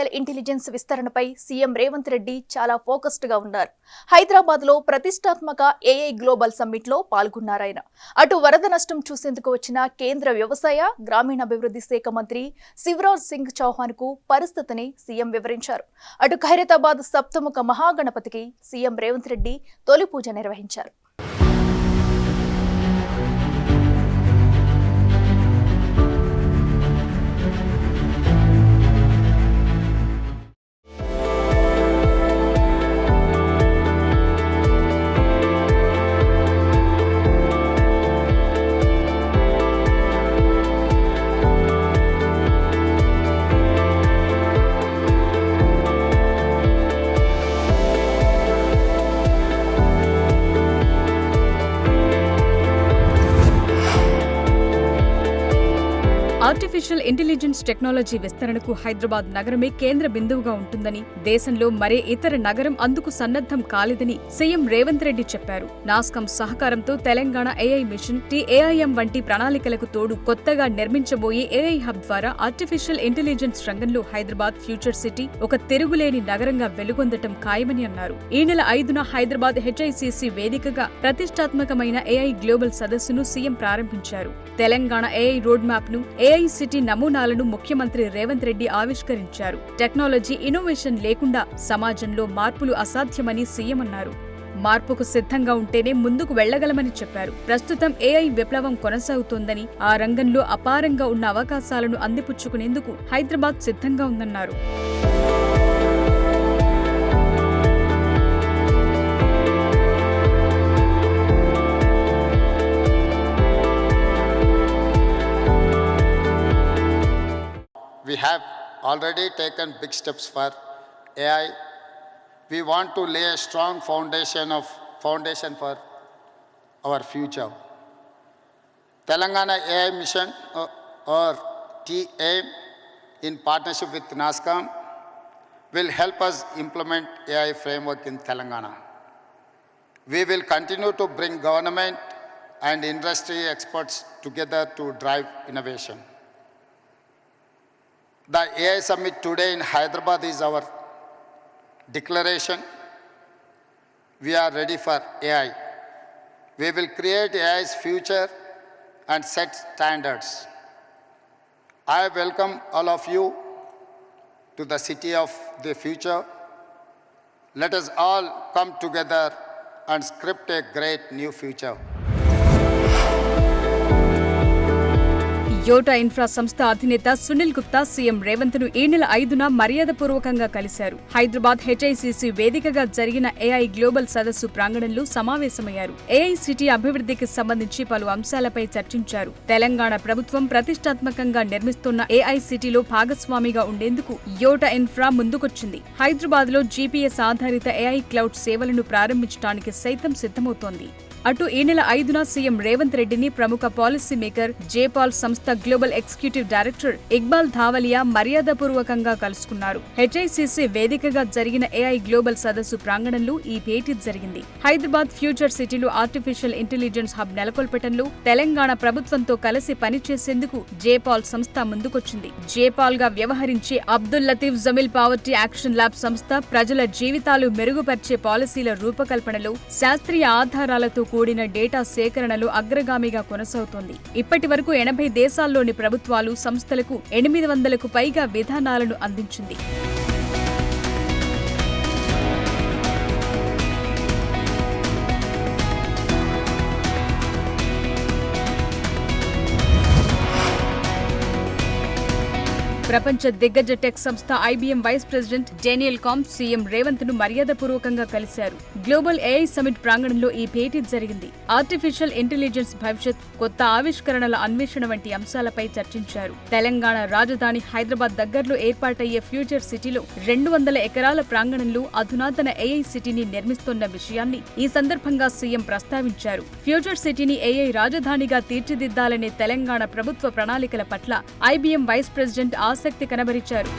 Artificial intelligence విస్తరణపై CM Revanth Reddy చాలా focused గా ఉన్నారు. హైదరాబాద్ లో ప్రతిష్టాత్మక ఏఐ గ్లోబల్ సమ్మిట్ లో పాల్గొన్నారాయన. అటు వరద నష్టం చూసేందుకు వచ్చిన కేంద్ర వ్యవసాయ గ్రామీణాభివృద్ధి శాఖ మంత్రి శివరాజ్ సింగ్ చౌహాన్ కు పరిస్థితిని సీఎం వివరించారు. అటు ఖైరతాబాద్ సప్తముఖ మహాగణపతికి సీఎం రేవంత్ రెడ్డి తొలి పూజ నిర్వహించారు. ఆర్టిఫిషియల్ ఇంటెలిజెన్స్ టెక్నాలజీ విస్తరణకు హైదరాబాద్ నగరమే కేంద్ర బిందువుగా ఉంటుందని, దేశంలో మరే ఇతర నగరం అందుకు సన్నద్ధం కాలేదని సీఎం రేవంత్ రెడ్డి చెప్పారు. నాస్కామ్ సహకారంతో తెలంగాణ ఏఐ మిషన్, టీఏఐఎం వంటి ప్రణాళికలకు తోడు కొత్తగా నిర్మించబోయే ఏఐ హబ్ ద్వారా ఆర్టిఫిషియల్ ఇంటెలిజెన్స్ రంగంలో హైదరాబాద్ ఫ్యూచర్ సిటీ ఒక తిరుగులేని నగరంగా వెలుగొందటం ఖాయమని అన్నారు. ఈ నెల 5న హైదరాబాద్ హెచ్ఐసిసి వేదికగా ప్రతిష్టాత్మకమైన ఏఐ గ్లోబల్ సదస్సును సీఎం ప్రారంభించారు. తెలంగాణ ఏఐ రోడ్ మ్యాప్ ను, ఏఐ సిటీ నమూనాలను ముఖ్యమంత్రి రేవంత్ రెడ్డి ఆవిష్కరించారు. టెక్నాలజీ ఇన్నోవేషన్ లేకుండా సమాజంలో మార్పులు అసాధ్యమని సీఎం అన్నారు. మార్పుకు సిద్ధంగా ఉంటేనే ముందుకు వెళ్లగలమని చెప్పారు. ప్రస్తుతం ఏఐ విప్లవం కొనసాగుతోందని, ఆ రంగంలో అపారంగా ఉన్న అవకాశాలను అందిపుచ్చుకునేందుకు హైదరాబాద్ సిద్ధంగా ఉందన్నారు. We have already taken big steps for AI. We want to lay a strong foundation for our future. Telangana AI Mission or TAIM in partnership with NASCOM will help us implement AI framework in Telangana. We will continue to bring government and industry experts together to drive innovation. The AI Summit today in Hyderabad is our declaration. We are ready for AI. We will create AI's future and set standards. I welcome all of you to the city of the future. Let us all come together and script a great new future. Yotta Infra సంస్థ అధినేత Sunil Gupta CM Revanth ను ఈ నెల 5న మర్యాదపూర్వకంగా కలిశారు. Hyderabad HICC వేదికగా జరిగిన AI global సదస్సు ప్రాంగణంలో సమావేశమయ్యారు. ఏఐ సిటీ అభివృద్ధికి సంబంధించి పలు అంశాలపై చర్చించారు. తెలంగాణ ప్రభుత్వం ప్రతిష్టాత్మకంగా నిర్మిస్తున్న ఏఐ సిటీలో భాగస్వామిగా ఉండేందుకు యోటా ఇన్ఫ్రా ముందుకొచ్చింది. హైదరాబాద్ లో జీపీఎస్ ఆధారిత ఏఐ క్లౌడ్ సేవలను ప్రారంభించడానికి సైతం సిద్ధమవుతోంది. అటు ఈ నెల 5న సీఎం రేవంత్ రెడ్డిని ప్రముఖ పాలసీ మేకర్ జేపాల్ సంస్థ గ్లోబల్ ఎగ్జిక్యూటివ్ డైరెక్టర్ ఇక్బాల్ ధావలియా మర్యాదపూర్వకంగా కలుసుకున్నారు. హెచ్ఐసిసి వేదికగా జరిగిన ఏఐ గ్లోబల్ సదస్సు ప్రాంగణంలో ఈ భేటీ జరిగింది. హైదరాబాద్ ఫ్యూచర్ సిటీలో ఆర్టిఫిషియల్ ఇంటెలిజెన్స్ హబ్ నెలకొల్పటంలో తెలంగాణ ప్రభుత్వంతో కలిసి పనిచేసేందుకు జేపాల్ సంస్థ ముందుకొచ్చింది. జేపాల్ గా వ్యవహరించే Abdul Latif Jameel poverty action lab సంస్థ ప్రజల జీవితాలు మెరుగుపర్చే పాలసీల రూపకల్పనలో శాస్త్రీయ ఆధారాలతో కూడిన డేటా సేకరణలో అగ్రగామిగా కొనసాగుతోంది. ఇప్పటి వరకు 80 దేశాల్లోని ప్రభుత్వాలు, సంస్థలకు 800కు పైగా విధానాలను అందించింది. ప్రపంచ దిగ్గజ టెక్ సంస్థ ఐబీఎం వైస్ ప్రెసిడెంట్ డేనియల్ కామ్ సీఎం రేవంత్ ను మర్యాదపూర్వకంగా కలిశారు. గ్లోబల్ ఏఐ సమిట్ ప్రాంగణంలో ఈ భేటీ జరిగింది. ఆర్టిఫిషియల్ ఇంటెలిజెన్స్ భవిష్యత్, కొత్త ఆవిష్కరణల అన్వేషణ వంటి అంశాలపై చర్చించారు. తెలంగాణ రాజధాని హైదరాబాద్ దగ్గరలో ఏర్పాటయ్యే ఫ్యూచర్ సిటీలో 200 ఎకరాల ప్రాంగణంలో అధునాతన ఏఐ సిటీని నిర్మిస్తున్న విషయాన్ని ఈ సందర్భంగా సీఎం ప్రస్తావించారు. ఫ్యూచర్ సిటీని ఏఐ రాజధానిగా తీర్చిదిద్దాలనే తెలంగాణ ప్రభుత్వ ప్రణాళికల పట్ల ఐబీఎం వైస్ ప్రెసిడెంట్ ఆసక్తి కనబరిచారు.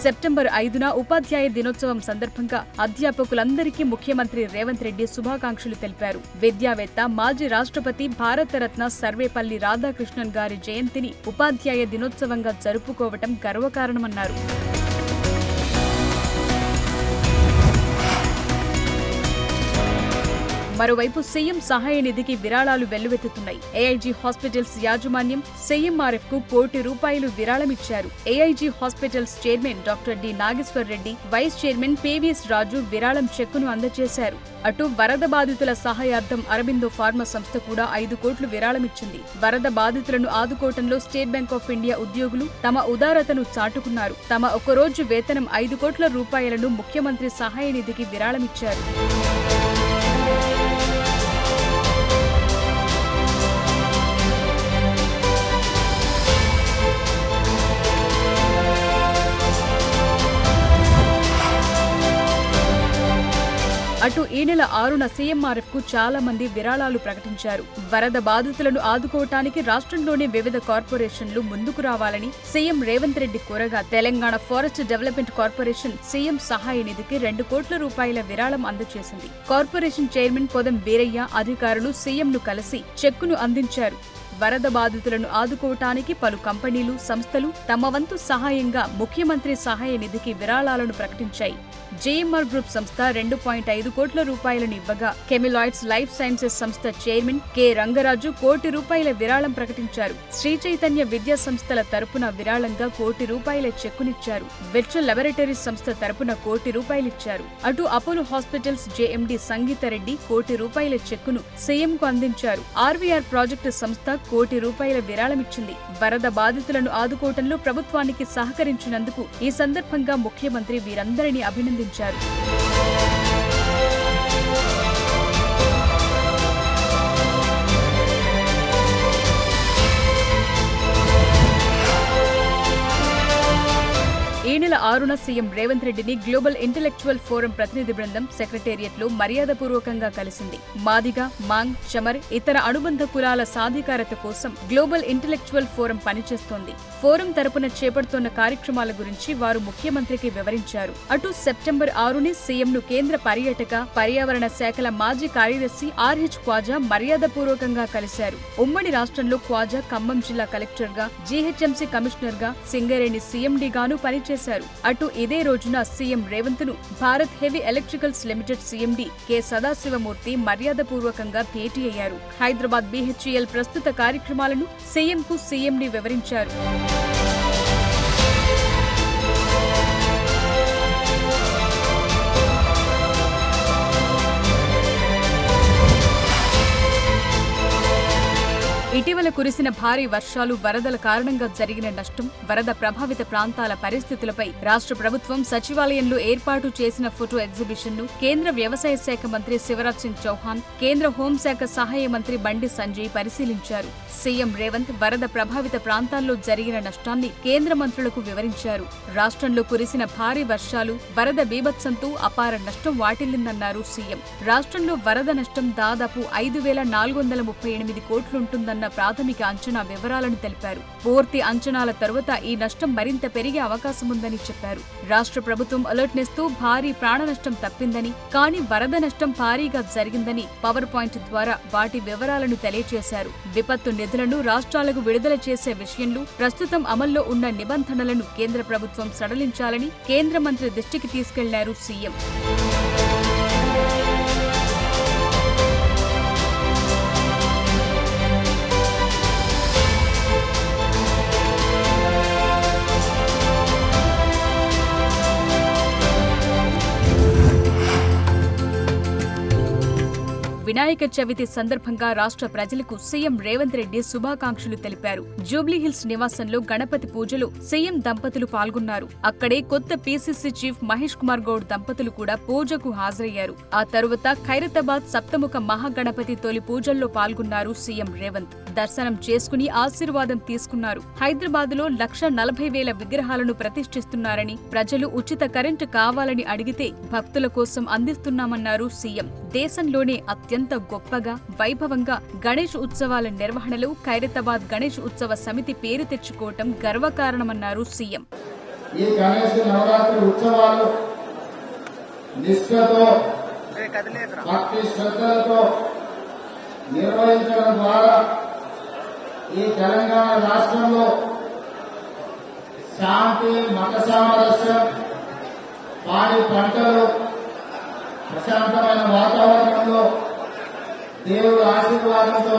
సెప్టెంబర్ 5న ఉపాధ్యాయ దినోత్సవం సందర్భంగా అధ్యాపకులందరికీ ముఖ్యమంత్రి రేవంత్ రెడ్డి శుభాకాంక్షలు తెలిపారు. విద్యావేత్త, మాజీ రాష్ట్రపతి, భారతరత్న సర్వేపల్లి రాధాకృష్ణన్ గారి జయంతిని ఉపాధ్యాయ దినోత్సవంగా జరుపుకోవటం గర్వకారణమన్నారు. మరోవైపు సీఎం సహాయ నిధికి విరాళాలు వెల్లువెత్తుతున్నాయి. ఏఐజీ హాస్పిటల్స్ యాజమాన్యం సీఎంఆర్ఎఫ్ కు ₹1 కోటి విరాళమిచ్చారు. AIG hospitals chairman doctor D Nageshwar Reddy, vice chairman PVS Raju విరాళం చెక్కును అందజేశారు. అటు వరద బాధితుల సహాయార్థం అరబిందో ఫార్మా సంస్థ కూడా ₹5 కోట్లు విరాళమిచ్చింది. వరద బాధితులను ఆదుకోవటంలో స్టేట్ బ్యాంక్ ఆఫ్ ఇండియా ఉద్యోగులు తమ ఉదారతను చాటుకున్నారు. తమ ఒక్కరోజు వేతనం ₹5 కోట్ల ముఖ్యమంత్రి సహాయ నిధికి విరాళమిచ్చారు. అటు ఈ నెల 6న సీఎంఆర్ఎఫ్ కు చాలా మంది విరాళాలు ప్రకటించారు. వరద బాధితులను ఆదుకోవటానికి రాష్ట్రంలోని వివిధ కార్పొరేషన్లు ముందుకు రావాలని సీఎం రేవంత్ రెడ్డి కోరగా Telangana forest development corporation CM సహాయ నిధికి ₹2 కోట్ల విరాళం అందజేసింది. కార్పొరేషన్ చైర్మన్ పొదం వీరయ్య అధికారులు సీఎంను కలిసి చెక్కును అందించారు. వరద బాధితులను ఆదుకోవటానికి పలు కంపెనీలు, సంస్థలు తమ వంతు సహాయంగా ముఖ్యమంత్రి సహాయ నిధికి విరాళాలను ప్రకటించాయి. జేఎంఆర్ గ్రూప్ సంస్థ ₹2.5 కోట్ల ఇవ్వగా కెమిలాయిడ్స్ లైఫ్ సైన్సెస్ సంస్థ చైర్మన్ కె రంగరాజు ₹1 కోటి విరాళం ప్రకటించారు. శ్రీ చైతన్య విద్యా సంస్థల తరపున విరాళంగా ₹1 కోటి చెక్కునిచ్చారు. వెర్చువల్ లాబొరేటరీస్ సంస్థ తరపున ₹1 కోటి ఇచ్చారు. అటు అపోలో హాస్పిటల్స్ జేఎండీ సంగీత రెడ్డి ₹1 కోటి చెక్కును సీఎంకు అందించారు. ఆర్వీఆర్ ప్రాజెక్టు సంస్థ ₹1 కోటి విరాళమిచ్చింది. వరద బాధితులను ఆదుకోవటంలో ప్రభుత్వానికి సహకరించినందుకు ఈ సందర్భంగా ముఖ్యమంత్రి వీరందరినీ అభినందించారు. ఈ నెల 6న సీఎం రేవంత్ రెడ్డిని గ్లోబల్ ఇంటెలెక్చువల్ ఫోరం ప్రతినిధి బృందం సెక్రటేరియట్లో మర్యాదపూర్వకంగా కలిసింది. మాదిగ, మాంగ్, చమర్, ఇతర అనుబంధ కులాల సాధికారత కోసం గ్లోబల్ ఇంటెలెక్చువల్ ఫోరం పనిచేస్తోంది. ఫోరం తరపున చేపడుతున్న కార్యక్రమాల గురించి వారు ముఖ్యమంత్రికి వివరించారు. అటు సెప్టెంబర్ 6ని సీఎంను కేంద్ర పర్యాటక, పర్యావరణ శాఖల మాజీ కార్యదర్శి ఆర్హెచ్ ఖ్వాజా మర్యాదపూర్వకంగా కలిశారు. ఉమ్మడి రాష్ట్రంలో ఖ్వాజా ఖమ్మం జిల్లా కలెక్టర్గా, జీహెచ్ఎంసీ కమిషనర్గా, సింగరేణి సీఎండీగాను పనిచేశారు. అటు ఇదే రోజున సీఎం రేవంత్ ను Bharat heavy electricals limited CMD K Sadasivamurthy మర్యాదపూర్వకంగా భేటీ అయ్యారు. హైదరాబాద్ బీహెచ్ఈఎల్ ప్రస్తుత కార్యక్రమాలను సీఎంకు సీఎండీ వివరించారు. ఇటీవల కురిసిన భారీ వర్షాలు, వరదల కారణంగా జరిగిన నష్టం, వరద ప్రభావిత ప్రాంతాల పరిస్థితులపై రాష్ట్ర ప్రభుత్వం సచివాలయంలో ఏర్పాటు చేసిన ఫోటో ఎగ్జిబిషన్ ను కేంద్ర వ్యవసాయ శాఖ మంత్రి శివరాజ్ సింగ్ చౌహాన్, కేంద్ర హోంశాఖ సహాయ మంత్రి బండి సంజయ్ పరిశీలించారు. సీఎం రేవంత్ వరద ప్రభావిత ప్రాంతాల్లో జరిగిన నష్టాన్ని కేంద్ర మంత్రులకు వివరించారు. రాష్ట్రంలో కురిసిన భారీ వర్షాలు, వరద బీభత్సంతో అపార నష్టం వాటిల్లిందన్నారు సీఎం. రాష్ట్రంలో వరద నష్టం దాదాపు 5,438 కోట్లుంటుందన్న ప్రాథమిక అంచనా వివరాలను తెలిపారు. పూర్తి అంచనాల తరువాత ఈ నష్టం మరింత పెరిగే అవకాశముందని చెప్పారు. రాష్ట్ర ప్రభుత్వం అలర్ట్నెస్తో భారీ ప్రాణ నష్టం తప్పిందని, కానీ వరద నష్టం భారీగా జరిగిందని పవర్ పాయింట్ ద్వారా వాటి వివరాలను తెలియజేశారు. విపత్తు నిధులను రాష్ట్రాలకు విడుదల చేసే విషయంలో ప్రస్తుతం అమల్లో ఉన్న నిబంధనలను కేంద్ర ప్రభుత్వం సడలించాలని కేంద్ర మంత్రి దృష్టికి తీసుకెళ్లారు సీఎం. వినాయక చవితి సందర్భంగా రాష్ట్ర ప్రజలకు సీఎం రేవంత్ రెడ్డి శుభాకాంక్షలు తెలిపారు. జూబ్లీహిల్స్ నివాసంలో గణపతి పూజలో సీఎం దంపతులు పాల్గొన్నారు. అక్కడే కొత్త పీసీసీ చీఫ్ మహేష్ కుమార్ గౌడ్ దంపతులు కూడా పూజకు హాజరయ్యారు. ఆ తరువాత ఖైరతాబాద్ సప్తముఖ మహాగణపతి తొలి పూజల్లో పాల్గొన్నారు సీఎం రేవంత్. దర్శనం చేసుకుని ఆశీర్వాదం తీసుకున్నారు. హైదరాబాద్లో 1,40,000 విగ్రహాలను ప్రతిష్ఠిస్తున్నారని, ప్రజలు ఉచిత కరెంటు కావాలని అడిగితే భక్తుల కోసం అందిస్తున్నామన్నారు సీఎం. దేశంలోనే అత్యంత గొప్పగా, వైభవంగా గణేష్ ఉత్సవాల నిర్వహణలో ఖైరతాబాద్ గణేష్ ఉత్సవ సమితి పేరు తెచ్చుకోవటం గర్వకారణమన్నారు సీఎం. ఈ గణేష్ నవరాత్రి ఉత్సవాలు నిష్ఠతో భక్తి శ్రద్ధలతో నిర్వహించడం ద్వారా ఈ తెలంగాణ రాష్ట్రంలో శాంతి మత సామరస్యం పాడి పంటలు ప్రశాంతమైన వాతావరణంలో దేవుడి ఆశీర్వాదంతో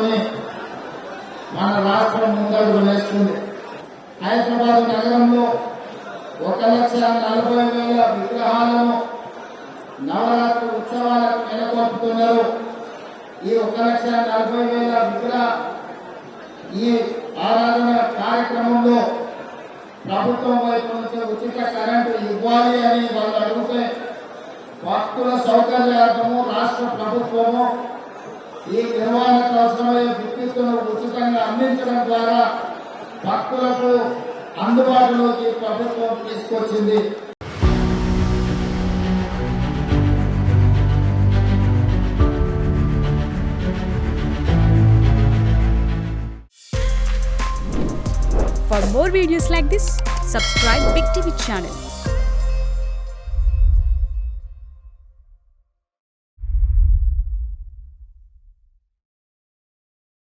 మన రాష్ట్రం ముందడుగు వేస్తుంది. హైదరాబాద్ నగరంలో 1,40,000 విగ్రహాలను నవరాత్రి ఉత్సవాలకు నెలకొల్పుతున్నారు. ఈ 1,40,000 విగ్రహ ఈ ఆరాధన కార్యక్రమంలో ప్రభుత్వం వైపు నుంచి ఉచిత కరెంటు ఇవ్వాలి అని వాళ్ళు అడిగితే భక్తుల సౌకర్యార్థము రాష్ట్ర ప్రభుత్వము ఈ నిర్వహణకు అవసరమయ్యే విద్యుత్తును ఉచితంగా అందించడం ద్వారా భక్తులకు అందుబాటులోకి ప్రభుత్వం తీసుకొచ్చింది. For more videos like this, subscribe Big TV channel.